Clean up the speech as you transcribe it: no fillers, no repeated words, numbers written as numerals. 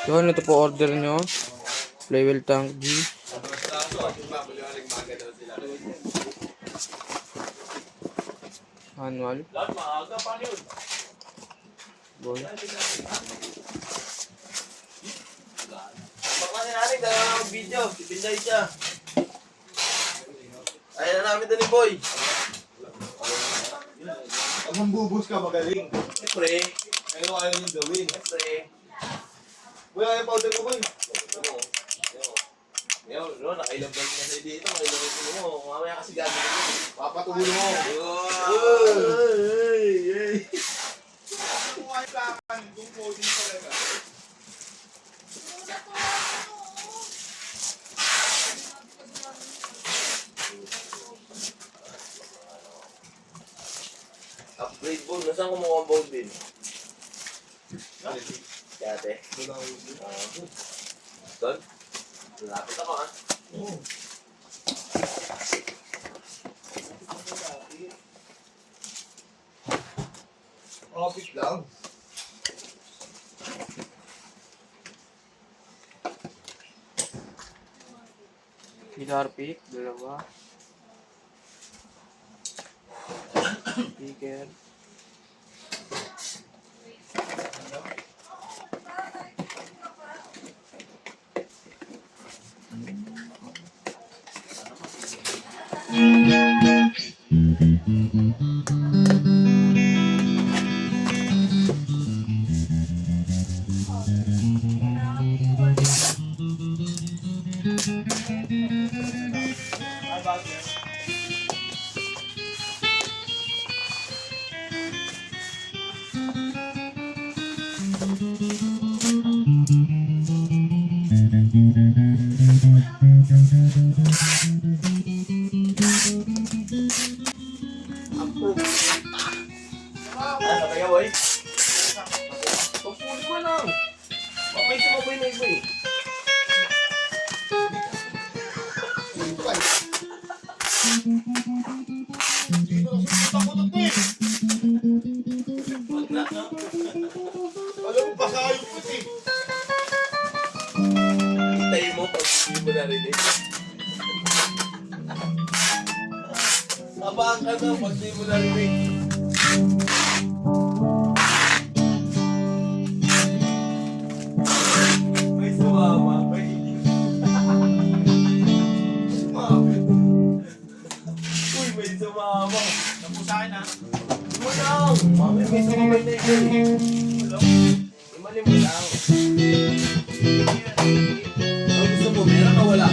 Yun, ito po order nyo. Flywheel tank G. Manual. Boy. Pagkasin natin, dalawa ng video. Ibinday siya. Ayan na namin doon ni Boy. Pag mambubus ka, magaling. Siyempre. Ayaw ayaw yung gawin. Siyempre. Boy, ayaw powder ko, boy. Ngayon, nakailang balik na sa'yo dito. Nakailang balik mo. Mamaya kasi gagawin mo. Papatuloy mo. Ay! Upgrade ball. Nasaan kumuha ang ball bin? Kate. Doon? Lapit ako ha. Office lang. Guitar pick, dalawa. Speaker. Sabay ka, boy? Pagpuli mo lang. Mamay sumabay na iba eh. Alam mo, baka yung puti. Hintayin mo pag hindi mo narinig. Abang ka na pag hindi mo narinig. May sumama. May sumama. Uy, may sumama. Napusahin ha. Mo lang. Mami, may sumama na ito. Imali mo lang. Ang gusto mo, meron o wala?